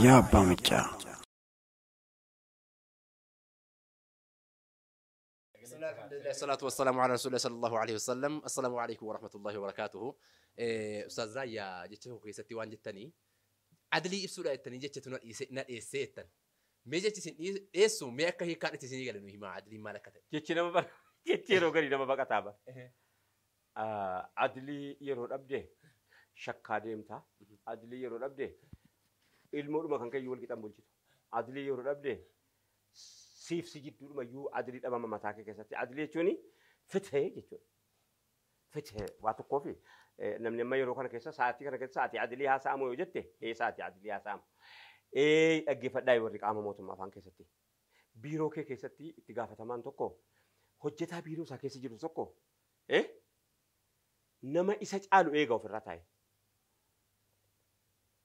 يا بامجا الصلاة والسلام على رسول الله صلى الله عليه وسلم. السلام عليكم ورحمة الله وبركاته. أستاذ زايا جتشو كيستي وان جتني عدلي إبسولا التاني جتشو نال ميجي سين إيسو ميكا هي كانت تسيني قال إنه ما عدلي ما لكته جتشنا ما بقى جتشيرو غري نما بقى تابا عدلي يرو أبده شكاديم تا عدلي يرو أبده المور ما كان كيول كتام بولجيتو عدلي يرو أبده سيف سجيت دور ما يو عدلي أمام ما تاكي كساتي عدلي شوني فتحه جتشو فتحه واتو كوفي نمني ما يرو كنا كيسا ساعتي كنا كيسا ساعتي عدلي هاسامو يجته إيه ساعتي عدلي هاسام أجيب داي وريك أمام موتو ما فان كيساتي بيرو كيساتي اتجاه فتمان توكو hojjetaa biiroo isaa keessa jiru tokko nama isa caalu eega ofirraa taa'e.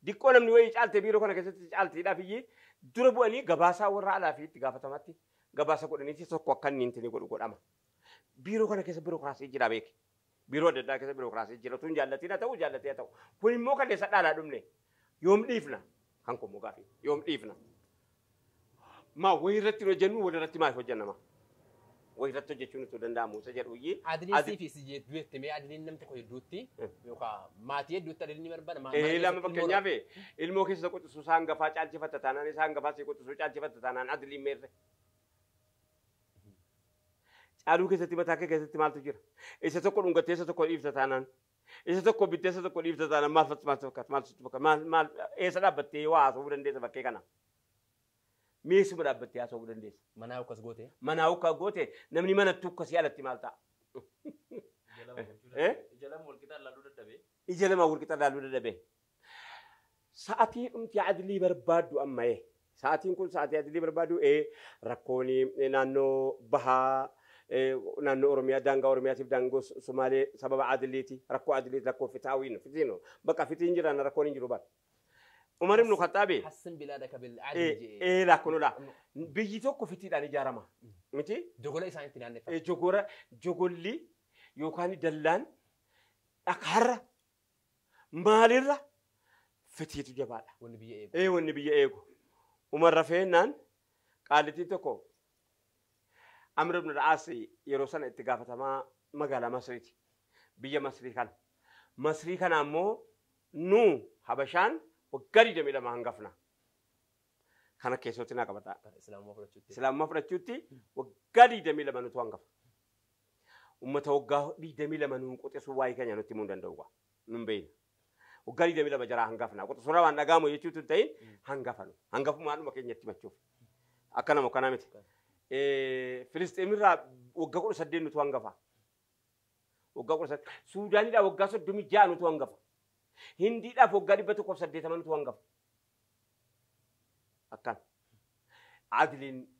Diqqoo namni wayii caalte biiroo kana keessatti caalteedhaaf iyyee dura bu'anii gabaasaa warra alaa fi itti gaafatamatti gabaasa godhaniiti tokko akka inni hin godhu godhama. Biiroo kana keessa biirokiraasii jira beeke. Biiroo adda addaa keessa biirokiraasii jira tun jaallatiin haa ta'u jaallatee haa ta'u. Kun immoo kan keessa dhaalaa dhumne yoom dhiifna kan kun mugaafii yoom dhiifna. Maa wayii irratti hojjennu walirratti maal hojjennama? ويرتو جتشون تودندا موسى جروي عدلي سيفي سجيت دوت تمي عدلي نمت كوي دوتي يوكا ماتي دوت تدلني مربنا ما لما بكنيا في الموكي سكوت سوسان غفا چالچ فتتانا نسان غفا سكوت سو چالچ فتتانا عدلي مير چالو کے ستی بتا کے ستی مال تجر ایسے تو کو انگتے سے تو کو ایفتتانا ایسے تو کو بیتے سے تو کو ایفتتانا مال فت مال ایسا بتے وا سو ودندے سے بکے کنا ميسو برابط يا سو دنديس مناو كاس غوتي مناو كا غوتي نمني منا توك سيالتي مالتا جلام والكتاب لالو دبي يجلم والكتاب لالو دبي ساعتي انت عدلي بربادو اما ساعتي كل ساعتي عدلي بربادو ركوني نانو بها نانو اورميا دانغا اورميا تيب دانغو سومالي سبب عدليتي ركو عدليتي ركو فتاوين فتينو بقى فتينجرا ركوني جروبات عمر بن الخطاب حسن بلادك بالعدل لا كنو لا بيجيتوكو في تيداني جارما متي جوجل إنسان تنان جوجورا جوجولي يوكاني دلان أكهرة ماليرا في تيتو جبالا والنبي إيه والنبي إيجو عمر رفينان قالتي توكو عمر بن العاص يروسان اتقافة ما مقالة مصريتي بيجا مصري كان أمو نو حبشان وقري جميلة ما هنقفنا خنا كيسوتنا كبتا إسلام ما فرتشوتي وقري جميلة ما نتوانقف ومتوقع دي جميلة ما نقطع سواي كان ينو تيمون دندوقا نبين وقري جميلة ما جرا هنقفنا قطع سورة وانا قاموا يشوتوا تين هنقفوا ما نما كين يتبع تشوف أكنا مكانا مت فلسطين مرة وقعوا سدين نتوانقفا وقعوا سد سوداني لا وقعوا سد دمي جاء نتوانقفا هندي لا فوق قريب بتوقف سديت من توانقف أكان عادلين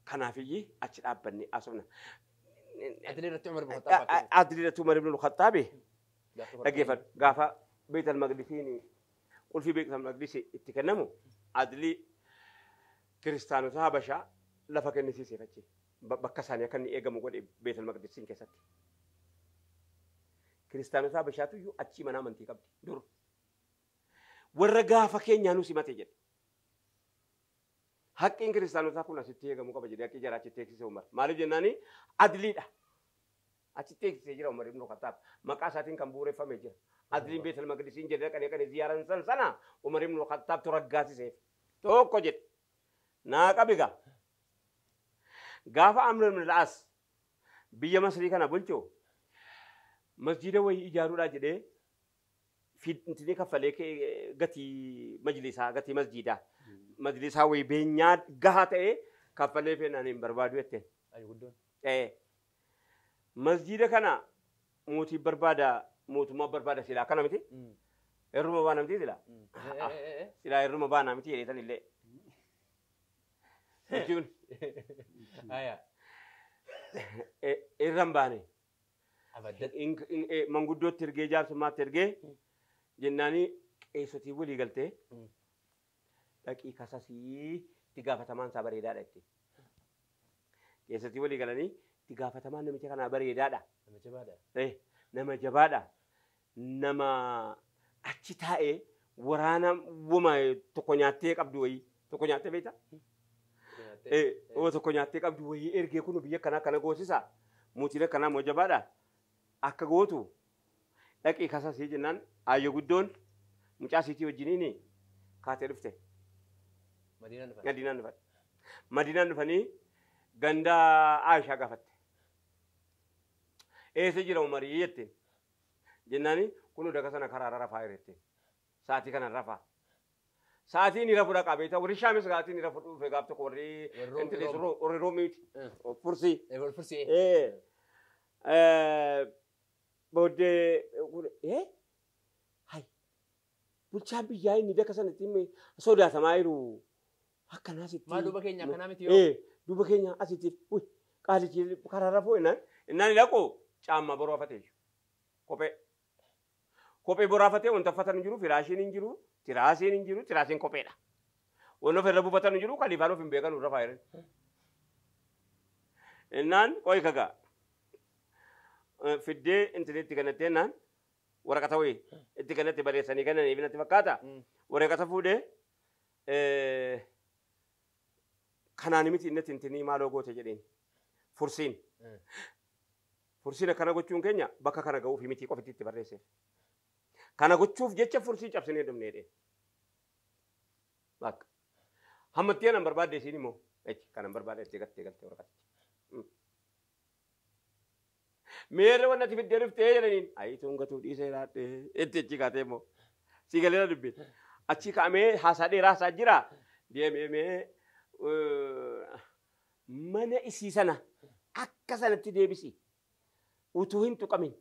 كنافية أشد أبني أسمنا عادلين عمر بن الخطاب عادلين عمر بن الخطاب أجيفت قافا بيت المقدسين قل في بيت المقدس اتكلموا عادلي كريستيانو صحابشا لفك النسيسي فتشي بكسانيا كان يجمع قول بيت المقدسين كسات كريستيانو صحابشاتو يو أتشي منا منتي كبدي دور ورقا فكين يانو سماتي جد حقين كريستيانو صحابنا ستيه كمو كبدي دي أكيد جرا تيكسي سومر مالي جناني عدلي ده أتشي تيكسي جرا عمر بن الخطاب مكاساتين كمبورة فمجر عدلين بيت المقدسين جد كان زيارة سنة عمر بن الخطاب ترقاسي سيف تو كوجد ناقا بيغا غافا عمرو بن العاص بيا مصري كان بولچو مسجد وي اجارو لا جدي في انتني كفلك غتي مجلسا غتي مجلسا وي بينيا غهاته كفله فينانين بربادو يتين اي ودون مسجد كان موتي بربادا موت ما بربادا سلا كان متي الرما بانا متي سلا سلا الرما بانا متي ريتن اللي جون ايا الرمباني ابدا إن منقدو ترجع جار سما ترجع جناني إيشتي ولي قلته لكن كاساسي تجافة تمان سبري دارتي إيشتي ولي قالني تجافة تمان نمشي كنا بري دارا نما جبادا نما جبادا نما أشتاء waraana wuma tokko nyaattee qabdu wayii tokko nyaattee beektaa? Tokko nyaattee qabdu wayii ergee kun biyya kana goosisa mootiin akkanaa moo jabaadha akka gootu dhaqii kasasii jennaan ayyo guddoon mucaa siitii wajjiniin kaatee dhufte. Madiinaan dhufanii ganda Aishaa gaafatte. Eessa jira Umarii jetteen jennaani kun daga sana karaa rafaa jirette. Saatii kana rafaa. Saatiin ni rafu dhaqa beektaa warri Shaamis saatiin ni rafu dhufe gaaf tokko warri Roomiiti. Fursii. Booddee bulchaan biyyaa inni dakka sanatti sodaatamaa jiru. Akkanaa sitti. Maal duuba keenya akkanaa miti yoo? Duuba keenya asitti qaalichi karaa rafuu innaan dhaqoo caammaa boraafatee kophee boraafatee wanta uffatan hin jiru firaashiin hin jiru tiraasiin hin jiru tiraasiin kopheedha. Wanni ofirra buufatan hin jiru kaliifaan of hin beekan irra faayiran. Innaan qoyi kagaa fiddee intineetti kanattee innaan waraqata wayii itti kanatti barreessanii kanneen natti fakkaata waraqata fuudhee kanaan miti inni tintinii maaloo goote jedheen fursiin akkana gochuun keenya bakka kana ga'uuf miti qofitti itti barreesseef kana gochuuf jecha fursii cabsinee dhumnee dheen bakka hammatti anan barbaadde isiin immoo kanan barbaadde itti gattee waraqatichi meerre wanna ati fiddee dhuftee jedhaniin ayituun gatuu dhiisee laadhee itti achi kaatee immoo si galeera dubbeen achi kaa'amee haasaa dheeraa haasaa jira deemee mana isii sana akka sanatti deebisi utuu hin tuqamin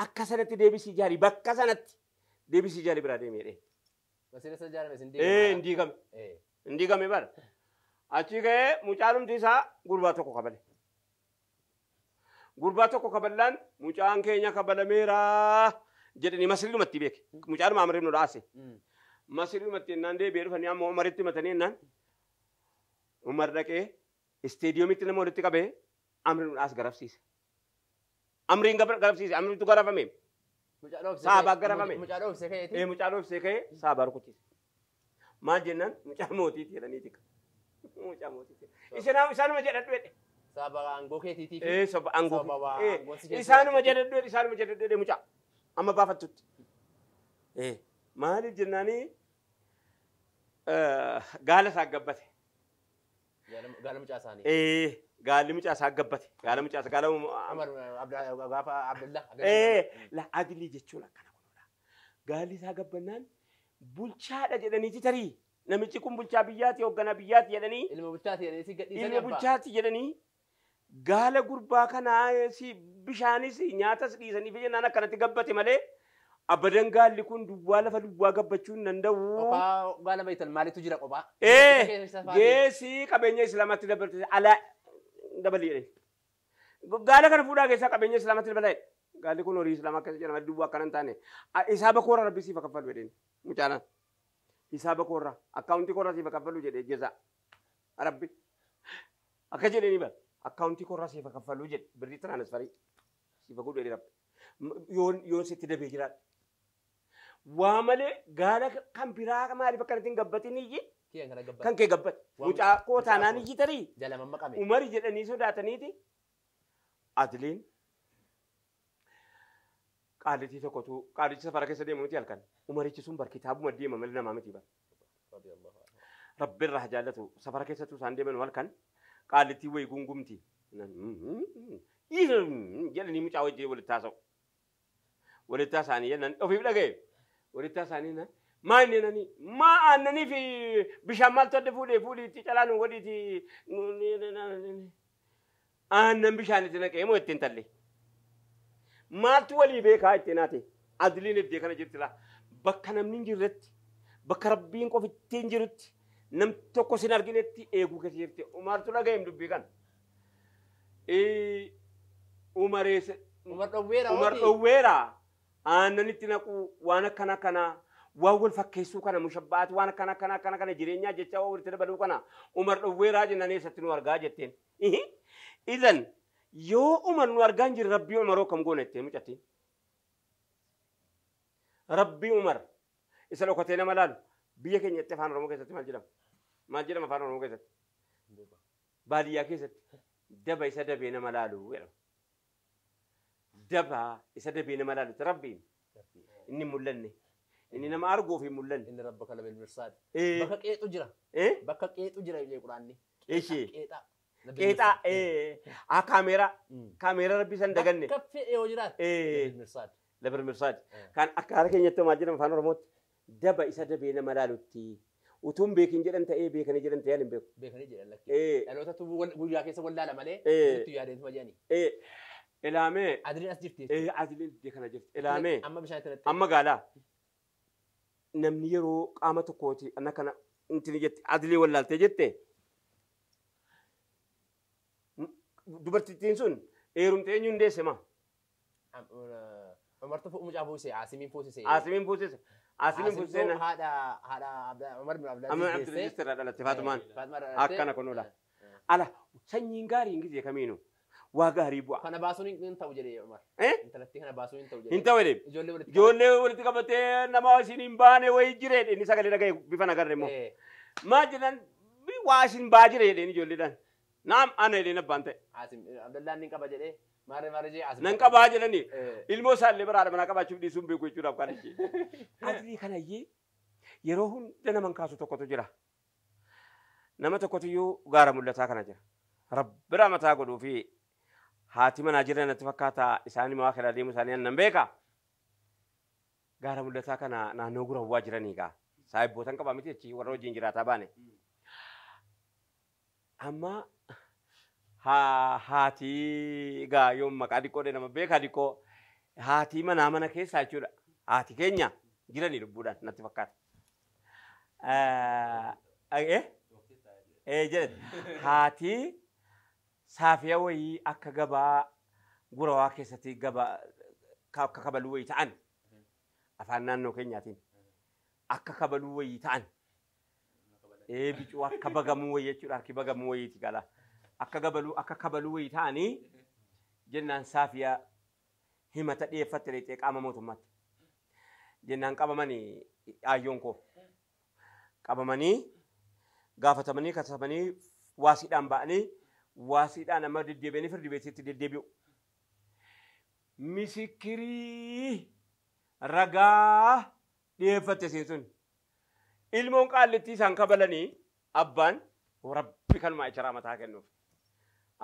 akka sanatti deebisi jaari bakka sanatti deebisi jaari biraa deemee indiigame bara achi ka'ee mucaalumti isaa gurbaa tokko kabale. Gurbaa tokko kaballaan mucaan keenya kabalameera jedhanii masriidumatti beeke. Mucaaluma amriin nu dhaase. Masriidumatti innaan deebi'ee dhufanii amma Umaritti matanii innaan Umar dhaqee isteediyoomitti nama walitti qabee amriin nu dhaas garafsiise. Amriin garafsiise amriitu garafame. Saabaa garafame. Mucaa dhoofsee ka'ee saabaa rukuchiise. Maal jennaan mucaa mootiiti jedhaniiti. Mucaa mootiiti. Isaanuma jedhadhu jedhe. Saba angoo keetiitiif. Saba angoo. Isaanuma jedhadhu mucaa amma baafattutti. Maaliif jennaanii gaala isaa gabbate. Gaala mucaa isaanii. Gaalli mucaa isaa gabbate. Gaala mucaa isaa gaala gaafa Abdullah. La adilii jechuun akkana godhudha. Gaalli isaa gabbannaan bulchaadha jedhaniiti tarii. Namichi kun bulchaa biyyaati hoogganaa biyyaati jedhanii. Ilma bulchaati jedhanii si gadhiisanii. Ilma bulchaati jedhanii. Gaala gurbaa kanaa si bishaanis nyaatas dhiisanii fi jennaan akkanatti gabbate malee abadan gaalli kun duwwaa lafa duwwaa gabbachuu hin danda'u. Qophaa gaala beektan maalitu jira qophaa? Geessi qabeenya islaamatti dabalte alaa dabalee. Gaala kana fuudhaa keessaa qabeenya islaamatti dabalee. Gaalli kun horii islaamaa keessa jira malee duwwaa akkana hin taane. Isaaba koorra rabbi siif kaffalu jedheen mucaanaan. Isaaba koorra akkaawuntii koorra siif kaffalu jedhee jeza rabbi akka jedhanii bara. Akkaawuntii koorraa siif kaffalu jedhe birrii tiraansfarii siif godhu jedhe rabbi yoo sitti dabee jiraadha. Waa malee gaala kan biraa maaliif akkanatti hin gabbatin iyyi kan kee gabbate mucaa koo taanaan iyyi tarii Umari jedhanii sodaataniiti adiliin qaalitii tokkotu qaalichi safara keessa deemu nuti halkan Umarichi sun bar kitaabuma deema malee namaa miti bara. Rabbi irraa jaallatu safara keessattuu isaan deeman halkan. Qaalitii wayi gungumti. Jedhanii mucaa wajjin walitti haasa'u. Walitti haasa'anii jennaan ofiif dhaga'e. Walitti haasa'anii jennaan maa inni nani maa aannanii fi bishaan maaltu adda fuudhiitti calaan waliiti aannan bishaanitti naqee moo ittiin talle. Maaltu walii beekaa ittiin haate adiliin iddoo kana jirti laa bakka namni hin jirretti bakka rabbiin qofitti hin jirutti. Nam tokko sin arginetti eeguu keessa jirti. Umartu dhaga'eem dubbii kan. Umar dhowweera. Aannanitti naqu waan akkana waan wal fakkeessuu kana mushabbaati waan akkana jireenyaa jecha walitti dabaluu kana Umar dhowweeraa jennaan eessatti nu argaa jetteen. Idan yoo Umar nu argaa hin jirre rabbii Umaroo kam goona jetteen mucattiin. Rabbii Umar إسألوا كتينا ملالو بيا كن يتفان رمو كيسة ما جرم فان رمو كيسة باليا كيسة دبا يسد بينا ملالو دبا يسد بينا ملالو تربي إني ملني إني نما أرجو في ملن إن ربك لبالمرصاد إيه بكك إيه تجرا إيه بكك إيه تجرا يلي قرآني إيش إيه كيتا إيه كاميرا ربي سندقني كف إيه وجرات إيه بالمرصاد لبالمرصاد كان أكارك ينتو ما جرم فان رموت دبا يسد بينا ملالو تي وتم بيكين جدا أنت إيه بيكين جدا أنت يالين بيك بيكني جرا لك إيه يعني وقت تبغى ويا كيس ولا لا ماله إيه تو يا ريت مجاني إيه إلامي أدري ناس جفتي إيه عادلين دي كنا جفت إلامي أما مش هتنت أما قالا نمنيرو قامة كوتي أنا كنا أنت نجت عادلي ولا تجتة دبرت تنسون إيرم تيجون ده سما عمر فوق مجابو سي عاصمين فوسي سي عاصمين بوسس عاصمين بوسسنا هذا عمر بن عبد أما العزيز عبد الجستر هذا الاتفاقمان فاطمة أكنا كنولا على سنينغاري إنجليزي كمينو واغاري بوا كنا باسوني انت وجري يا عمر إيه انت لتي كنا باسوني انت وجري انت ولي جولي ولد جولي ولد كبتة نماسين بانه ويجري إني سكالي لقى بيفنا قررمو ما جنان بيواشين باجري لين جولي دان نعم أنا لين بانته عاصم عبد الله نينكا بجري ماري جي عاصم نانكا باجرني الموسى اللي برا مناكا باشوف دي سومبي كوي تشوف كان شيء أدري كنا يروحون لنا من كاسو تكو تجرا نما تكو تيو غارة ملتا كنا جرا ربنا متى قدو في هاتمنا جرنا نتفكاتا إساني مواخر دي مساني نمبيكا غارة ملتا كنا نانوغرا واجراني كا سايب بوتان كبا متي تشي ورو جنجرا تاباني أما هاتي غا يوم مكادي كو دي نما بيكا دي كو هاتي منا منا كي سايچورا هاتي كينيا جراني ربودا نتفكاتا جد هاتي سافيا وي أكا غبا غروا كيستي غبا كبلوي تعن أفنان نو كينياتين أكا كبلوي تعن بيجو أكا بغموي يجور أكا بغموي تيغالا أكا كبلوي تاني جنان سافيا هما تدي فتري تيك أما موتومات جنان كابماني آيونكو qabamanii gaafatamanii katabanii waasiidhaan ba'anii waasiidhaan amma deddeebi'anii firdi beeksitti deddeebi'u. Misikirii ragaa dhiyeeffatte sun ilmoon qaallittii isaan kabalanii abbaan rabbi kalmaa icharaa mataa kennuuf.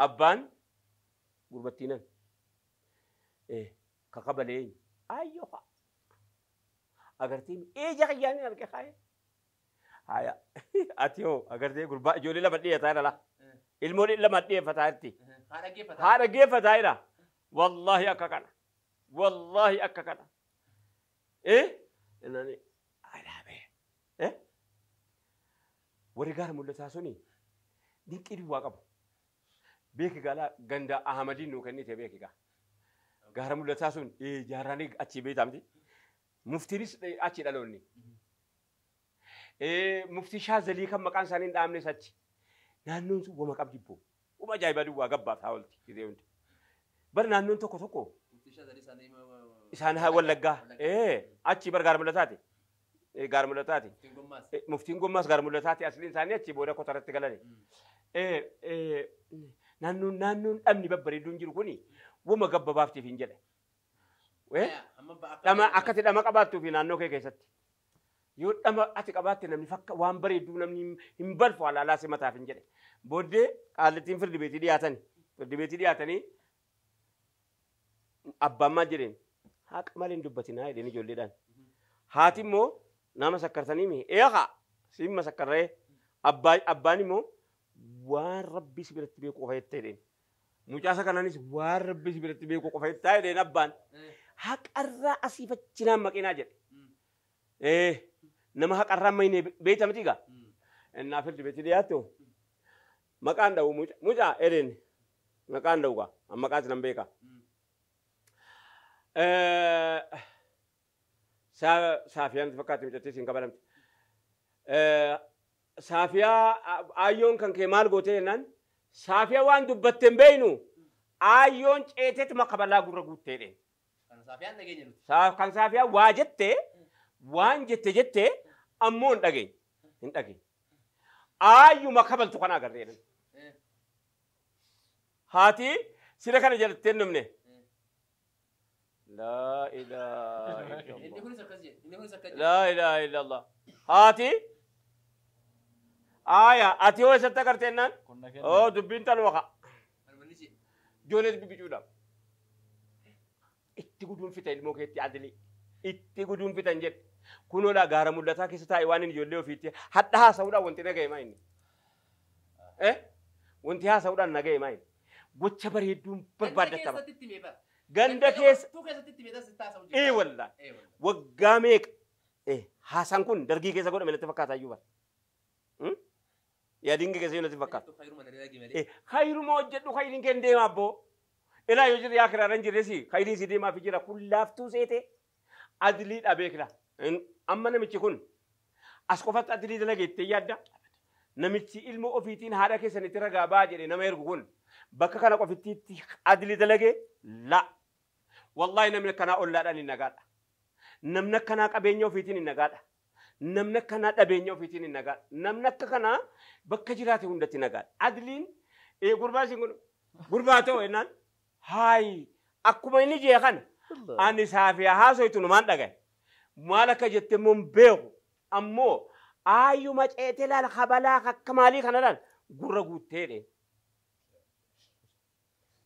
Abbaan gurbattiinan kakabalee ayyoo fa'a. Agartiin ija qiyyaanii arge kaayee. هيا أتيو أقدر يقول بقى جولي لما تيجي تايرة لا المولي لما تيجي فتايرتي هذا كيف فتايرة والله أككنا والله أككنا إيه إنني ألعبه إيه ورجال مولى تاسوني دين كيري واقب بيك قالا غندا أحمدين نوكني تبيك قا غار مولى تاسون إيه جاراني أتشي بيتامدي مفترس أتشي دالوني مفتي شاذلي كم مكان سانين دامني ساتي نانون سو وما قبجبو وما جاي بدو واغبا تاولتي كيديونت بر نانون توكو توكو مفتي شاذلي سانها ولغا اتشي بر غارملتاتي غارملتاتي مفتي غوماس غارملتاتي اصلين ساني اتشي بودا كوترت غلاني نانون امني ببري دونجير كوني وما غبا بافتي فين دما اكاتي دما قباتو في نانو كيساتي yoo dhama ati qabaatte namni fakka waan bareedu namni hin balfu alaalaa si mataaf hin jedhe booddee qaallitiin firdi beetii dhiyaatanii abbaan maal jedheen haqa malee hin dubbatinaa jedheen ijoolleedhaan haati immoo nama sakkartanii mi eeqa siin masakkarree abbaan immoo waan rabbi si biratti beeku qofa jettee jedheen mucaasa kanaanis waan rabbi si biratti beeku qofa jettaa jedheen abbaan haqarraa asii fachinaan maqinaa jedhe nama haqarraan mayne beeyta mitiga innaa firdi beeti dhiyaattu maqaan dha'u mucaa edeen maqaan dha'uga amma maqaas nan beeka saafiyaan fakkaatti mucattii siin kabalamte saafiyaa ayyoon kan kee maal gootee jennaan saafiyaa waan dubbatte hin beeynu ayyoon ceeteetuma kabalaa gurra guuttee dheen kan saafiyaa waa jettee وان جت أمون دقي إن دقي أيو ما قبل تقنا قرينا هاتي سيدا كان جلتين نمني لا إله إلا الله لا إله إلا الله هاتي آية أتي هو ستكرتين أو دبين تلوخا جونت بيجودا اتقودون في تايل موكيتي عدلي اتقودون في تنجد كونو لا غارا مدتا كيستا ايوانين يوليو فيتي حتى ها سودا وانتي نغاي ماين وانتي ها سودا نغاي ماين gocha bareedduun barbaaddatama. Ganda keessa. Ee wallah. Waggaa meeqa. Haasaan kun dargii keessa godhame natti fakkaata iyyuu bara. Yaadiin keessa yoo natti fakkaata. Hayruma hojjedhu hayriin kee deemaa abboo. Ilaa yoo jirri yaa kiraarran jirresi hayriin si deemaa fi jira kun laaftuu seete adilii dhabee kira. Amma namichi kun as qofatti adilii dalageettee yaadda. Namichi ilma ofiitiin haadha keessanitti ragaa baa jedhe nama ergu kun. Bakka kana qofittiitti adilii dalagee la wallahi namni kanaa ollaadhaan hin nagaadha namni kanaa qabeenya ofiitiin hin nagaadha namni kanaa dhabeenya ofiitiin hin nagaadha namni akka kanaa bakka jiraate hundatti nagaadha adiliin gurbaa isin kun gurbaa ta'u ennaan haayi akkuma inni jee kana ani saafiyaa haasoytu numaan dhagaye maal akka jette immoo beeku ammoo aayyuma ceetee laala kabalaa akka maalii kanadhaan gurra guutteedhe.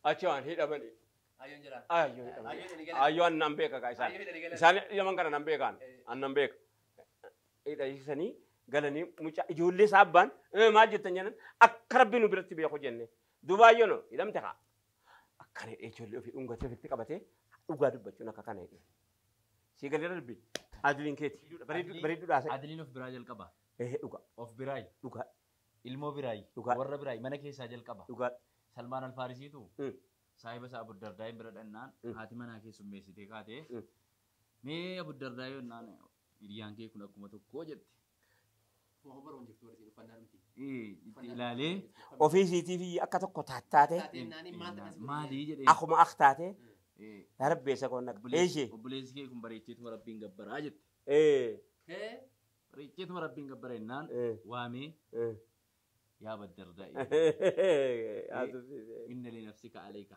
Achuan hidha bani. Ayun jira. Ayun an nambeka ka isan. Isan yaman kana nambekan. An nambek. Hidha isani galani mucha ijoollee saabban maal jettan jedhan akka rabbiin nu biratti beeku jenne. Dubaayyo no hidhamte haa. Akkana ijoollee ofii dhungatee ofitti qabatee dhugaa dubbachuun akka kana hidhe. Si galee rabbi. Adiliin keeti. Bareedduudhaas. Adiliin of biraa jalqaba. Dhugaa. Of biraay. Dhugaa. Ilmoo biraay. Dhugaa. Warra biraay mana keessaa jalqaba. Dhugaa. Salmaan Alfaarisiitu saahiba isaa Abu Dardaa bira dhannaan haati manaa keessummeessitee kaatee mee Abu Dardaa yennaan hiriyyaan kee kun akkuma tokkoo jette. Itti ilaalee ofiisiitiif akka tokko taataate maalii jedhee akkuma aktaate darbeessa koon akka obboleessi kee kun bareecheetuma rabbiin gabbaraa jette. Bareecheetuma rabbiin gabbara jennaan waamee يا أبا الدرداء إن لنفسك عليك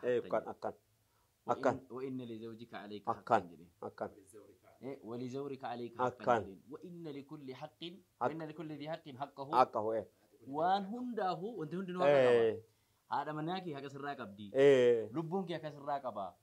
حقا وإن لزوجك عليك حقا ولزورك عليك حقا وإن لكل حق وإن لكل ذي حق حقه وان هنداه وانت هند نوع هذا مناكي هكا سراك أبدي لبونك هكا سراك أبا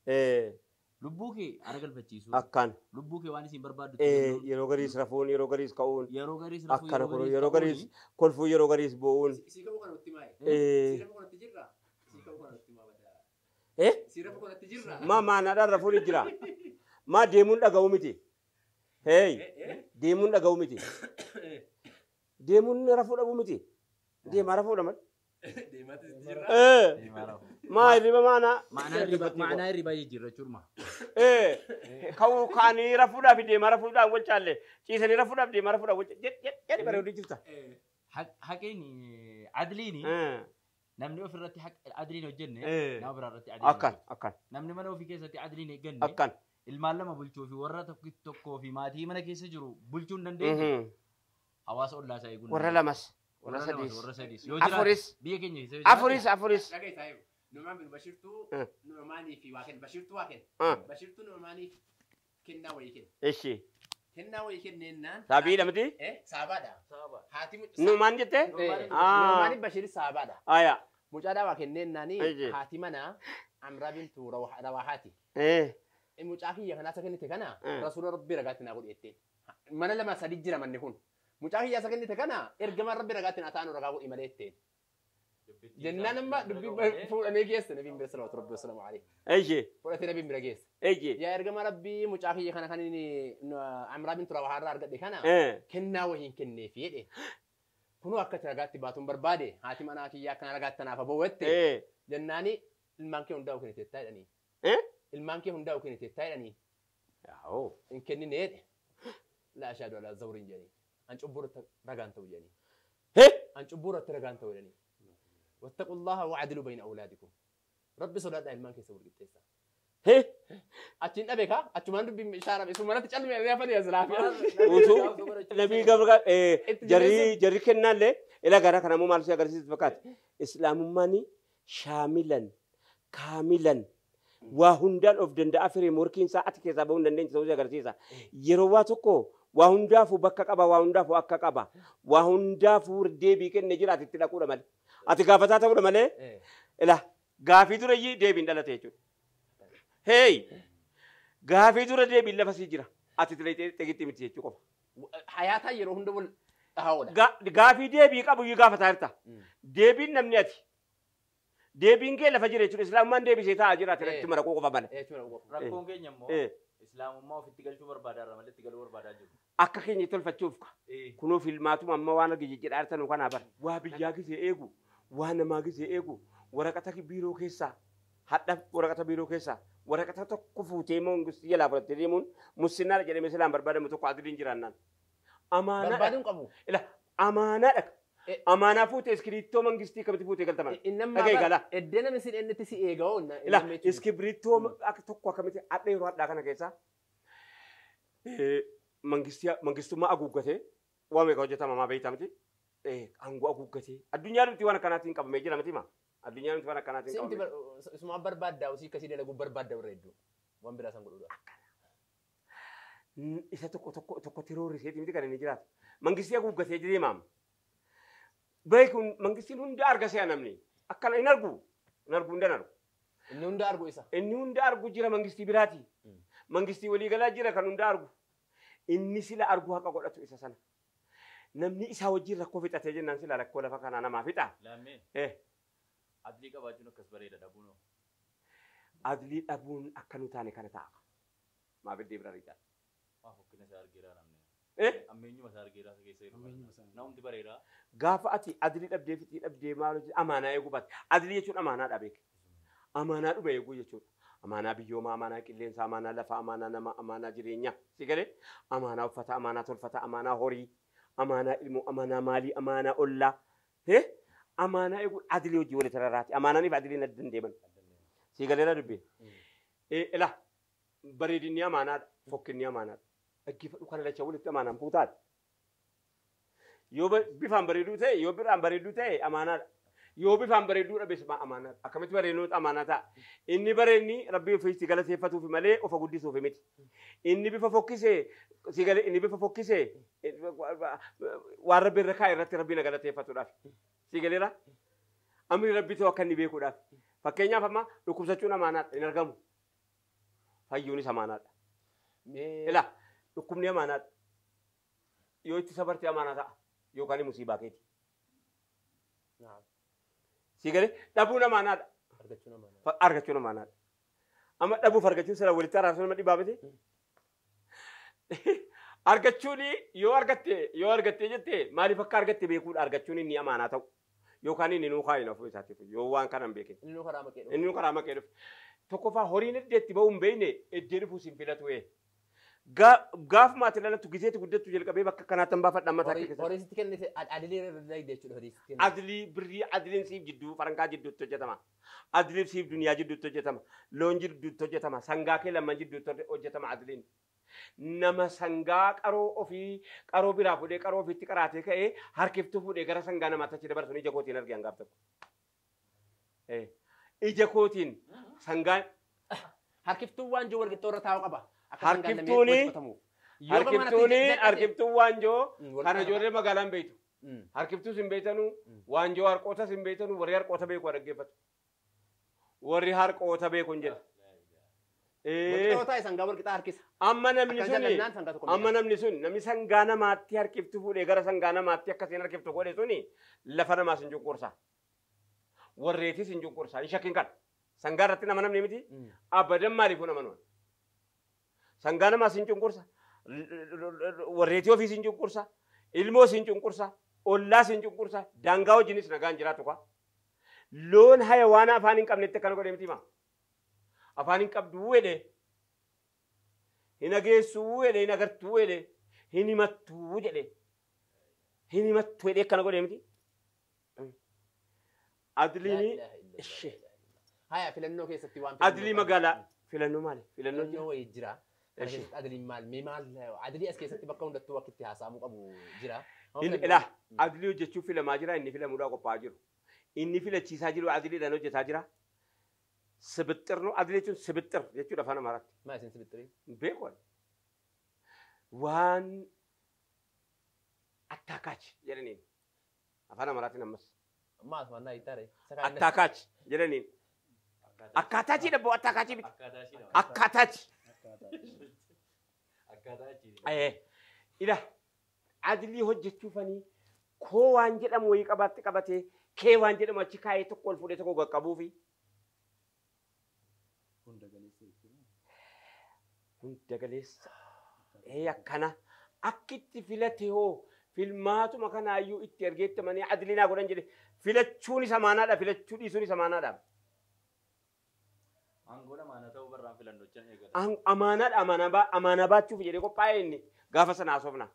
لبوكي أرجل فتشيسو أكان لبوكي واني سين برباد يروغريس رفون يروغريس كون يروغريس أكان كرو يروغريس كل فو يروغريس بون سيكا بكرة نتيماي سيكا بكرة تجرا سيكا بكرة نتيما بدا سيكا بكرة تجرا ما معنى ده رفون يجرا ما ديمون ده قومتي هاي ديمون ده قومتي ديمون رفون قومتي ديم رفون من ديما تجرا ما الربا معنى الربا يجرى شرما كاو كاني رفودا في ديما رفودا وجاله كيسني رفودا في ديما رفودا وجه يعني بريودي جلتا حقيني عدليني نمني في الرتي حق عدليني وجنة نابر الرتي عدليني أكن نمني منو في كيسة عدليني جنة أكن المعلم بلشوا في ورا تكو في ماتي من كيسة جرو بلشون دندي حواس الله سيقول ورا لمس ورا سديس أفوريس بيجيني أفوريس نعم بالبشرتو نعماني في واحد بشرتو واحد بشرتو نعماني كنا ويكن إيشي كنا ويكن نينا سابي لمتي سابادا هاتي نعمان جته نعماني بشري سابادا آيا مجادا واحد نينا ني هاتي منا عمرو بنت رواحاتي المجاهي يخنا سكني تكنا رسول ربي رجعتنا أقول إتين من لما سديد جرا من نكون مجاهي يا سكني تكنا إرجع ربي رجعتنا أتانو رجعوا إمالتين جنان ما نبي فول أنا جيس نبي بسلام ربي السلام عليه أيجي فلت نبي مرجيس أيجي يا إرجع ربي مجاهي خنا خنيني عمرو بنت رواحة رجعت كنا كنا وين كنا فيه كنو أكتر رجعت باتم بربادي هاتي منا كي يا كنا رجعتنا فبوت جناني المانكي هندا وكني تتايرني المانكي هندا وكني تتايرني أو إن كني نيد لا أشهد ولا زورين جاني أنت أبورة رجعتوا جاني أنت أبورة رجعتوا جاني واتقوا الله وعدلوا بين أولادكم رب صلاة المانك يسوي القتيسة Hee Achiin dhabe kaa achumaan dubbiin ishaan isumaan itti callee reefa ni asirraa. utuu nabii gabra jarri kennaallee ila gara kana maal si agarsiisu fakkaata islaamummaan shaamilan kaamilan waa hundaan of danda'a firee morkiin isaa ati keessaa bahuu hin dandeenye ta'uu agarsiisa yeroo waa tokko waa hundaafuu bakka qaba waa hundaafuu akka qaba waa hundaafuu deebii kenne jiraati itti dhaquudha malee ati gaafataa ta'uudha malee ila gaafii dura deebiin dhalate jechuudha. Hey gaafii dura deebiin lafa sii jira ati tegitti miti jechuu qofa. Hayaataa yeroo hunda wal dhahaa'uudha. Gaafii deebii qabu iyyuu gaafataa jirta. Deebiin namni ati. Deebiin kee lafa jira jechuudha. Islaamummaan deebisee taa'aa jira ati irratti marakuu qofa malee. Rakkoon keenya immoo islaamummaa ofitti galchuu barbaadaa malee itti galuu barbaadaa jiru. Akka keenya tolfachuuf kunoo filmaatuma amma waan argi jedhaa jirtan kanaa bara. Waa biyyaa gisee eegu waa namaa gisee eegu waraqata biiroo keessaa hadha waraqata biiroo keessaa waraqata tokko fuutee moo ngustii jalaa fudhattee deemuun mussinaa jedhamee silaan barbaadamu tokko adiliin jiraannaan. Amaanaa barbaaduun qabu. Ila amaanaa dhaq. Amaanaa fuutee iskiriittoo mangistii kamitti fuutee galtaman. Dhagee gala. Eddena misin ennetti si eega'oo. Ila iskiriittoo akka tokko akkamitti adda yeroo addaa kana keessaa mangistummaa haguuggatee waa meeqa hojjetama maa beektaa miti. Aangoo haguuggatee addunyaan nuti waan akkanaatiin qabamee jira miti maa. Addunyaan nuti waan akkanaatiin qabamee. Isuma barbaaddaa usii akkasii dalagu barbaaddaa warra hedduu waan biraa san godhuudha. Isa tokko tiroorisee miti kan inni jiraatu. Mangistii haguuggatee jiree maam. Beekun mangistiin hunda argasee namni akkana hin argu hin argu. Inni hunda argu isa. Inni hunda argu jira mangistii biraati. Mangistii waliigalaa jira kan hunda argu. Inni sila argu haqa godhatu isa sana. Namni isaa wajjin rakkoo fixatee jennaan sila rakkoo lafa kanaa namaa fixa. Laammee. Adlii qabaachuun akkas bareeda dhabuun. Adlii dhabuun akka nu taane kana ta'a. Maaf iddee bira riidhaan. Maa fokkina isaa argeeraa namni. Ammeenyuma isaa argeeraa isa keessa jiru. Namni bareedaa. Gaafa ati adlii dhabdee fitii dhabdee maal amaanaa eeguu baate. Adlii jechuun amaanaadha beek. Amaanaa dhuba eeguu jechuudha. Amaanaa biyyoomaa, amaanaa qilleensaa, amaanaa lafaa, amaanaa namaa, amaanaa jireenyaa. Si galee amaanaa uffata, amaanaa tolfata, amaanaa horii, amaanaa ilmoo, amaanaa maalii, amaanaa ollaa. Amaanaa eeguu adilii hojii walitti rarraati. Amaanaaniif adiliin adda hin deeman. Si galeera dubbee. Ila bareedinni amaanaadha. Fokkinni amaanaadha. Dhaggeeffadhu kana lachaa walitti amaanaan fuutaati. Yoo bifaan bareeduu ta'e, yoo biraan bareeduu ta'e amaanaadha. Yoo bifaan bareeduu dhabe sima amaanaadha. Akkamitti bareednuutu amaanaa ta'a. Inni bareedni rabbii ofiitti galateeffatuuf malee ofa guddisuuf miti. Inni bifa fokkisee si galee inni bifa fokkisee waan rabbi irra kaa'e irratti rabbii na galateeffatuudhaaf. Si galeera amri rabbii ta'u akka inni beekuudhaaf. Fakkeenyaaf amma dhukkubsachuun amaanaadha hin argamu. Fayyuunis amaanaadha. Ila dhukkubni amaanaadha. Yoo itti sabarte amaanaa ta'a yookaan musiibaa keeti. Si galee dhabuun amaanaadha. Argachuun amaanaadha. Amma dhabuuf argachuun sila walitti araarsu nama dhibaa miti. Argachuun yoo argattee jettee maaliif akka argatte beekuudha argachuun inni amaanaa ta'u. Yookaan inni nuu kaa'ina ofii isaatiif yoo waan kana hin beekin. Inni nuu karaa maqee dhufu. Tokkoffaa horiin iddeetti bahuu hin beekne iddee dhufuus hin filatu. Gaaf maatii lalatu giseetti guddattu jalqabee bakka kanaatti hin baafadha amma takkee keessatti. Horiisitti kennite adilii irraa jechuudha horiisitti. Adilii birrii adiliin siif jidduu farankaa jidduutti hojjetama. Adiliin siif duniyaa jidduutti hojjetama. Loon jidduutti hojjetama. Sangaa kee lamman jidduutti hojjetama adiliin. Nama sangaa qaroo biraa fuudhee qaroo ofiitti qaraatee ka'ee harkiftuu fuudhee gara sangaa namaatti achi dabarsuun ija kootiin arge hangaaf tokko. Ija kootiin sangaan. Harkiftuun waanjoo walqixxoo irra taa'uu qaba. Harkiftuun waanjoo kana ijoollee magaalaan beektu. Harkiftuus hin beektanuu waanjoo harqootas hin beektanuu warri harqoota beeku dhaggeeffatu. Warri harqoota beeku hin jedha. Amma namni sun namni sangaa namaatti harkiftu fuudhee gara sangaa namaatti akkasiin harkiftu godhe suni lafa namaas hin cunqursa. Warreetis hin cunqursa. Hin shakkin kan. Sangaa irratti nama namni miti. Abadan maaliif nama nuun? Sangaa namaas hin cunqursa. Warreetii ofiis hin cunqursa. Ilmoos hin cunqursa. Ollaas hin cunqursa. Daangaa wajjinis nagaan jiraatu kwa. Loon hayawaana afaan hin qabnetti akkana godhe miti maa? Afaan hin qabduu wedhe. Hin ageessuu wedhe, hin agartuu wedhe, hin himattuu jedhe. Hin himattuu wedhe akkana godhe miti. Adliini ishee. Haya filannoo keessatti waan Adlii magaalaa filannoo maali? Filannoo filannoo wayii jira. Adliin maal adlii as keessatti bakka hundattuu bakka itti haasa'amuu qabu jira. ilaa adlii hojjechuuf filamaa jira inni filamuudhaa qophaa'aa jiru. Inni filachiisaa jiru adliidhaan hojjetaa jira. Sibixxir no adlii jechuun sibixxir jechuudha afaan Amaaraatti. Maa isin sibixxirii? Beeku waan attaakaachi jedhaniin afaan Amaaraatiin ammas. Maas mannaa ittaare. Attaakaachi jedhaniin. Akkaataachi dhabboo attaakaachi miti. Akkaataachi. Ila adlii hojjechuufanii koo waan jedhamu wayii qabatee kee waan jedhamu achi kaayee tokko ol fuudhee tokko qaqqabuufi. Hunda galeessa. Akkana akkitti filate hoo filmaatuma kanaayyuu itti ergeettamanii adliinaa godhan jedhe filachuun isa maanaadha filachuu dhiisuun isa maanaadha. Angola mana ta'uu barraan filannochan eegala. Amaanaadha amaanaa baachuuf jedhee qophaa'e inni gaafa sana haasofna.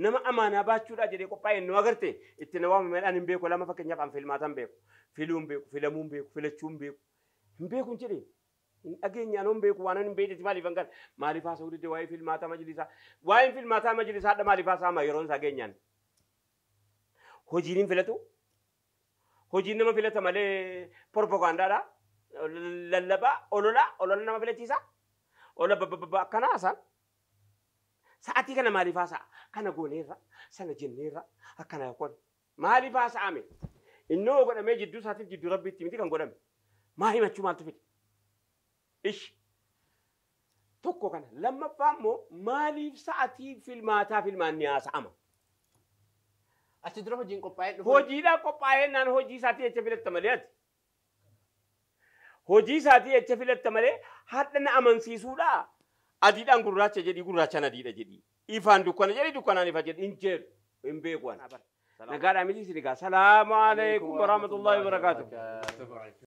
Nama amaanaa baachuudha jedhee qophaa'e inni agarte itti na waamameedhaan hin beeku lama fakkeenyaaf an filmaatan beeku filuun beeku filamuun beeku filachuun beeku hin beeku hin jedhee. Dhageenyaan hin beeku waan hin beekne maaliif hangan maaliif haasa'uu dide waa'ee filmaataa majlisaa waa'een filmaataa majlisaa dha maaliif haasa'ama yeroon isaa geenyaan. Hojiin hin filatu hojiin nama filata malee propagaandaadha. Lallabaa olola nama filachiisa ola akkana haasaan sa'aatii kana maaliif haasa'a kana gooneerra sana jenneerra akkana kun maaliif haasa'ame innoo godhamee jidduu isaatiif jidduu rabbiitti miti kan godhame maa himachuu maaltu fide ish tokko kana lammaffaa immoo maaliif sa'aatii filmaanni haasa'ama. Achi dura hojiin qophaa'ee dhufu. Hojiidhaan qophaa'ee naan hojii isaatii jecha filatta malee ati. Hojii isaatii jecha filatta malee hadda na amansiisuudha. Adiidhaan gurraacha jedhii gurraachaan adiidha jedhii. Ifaan dukkana jedhii dukkanaan ifa jedhii hin jeeru hin beeku. Nagaadhaa miti sirigaa. Salaamu alaikum warahmatullahi wabarakatuh.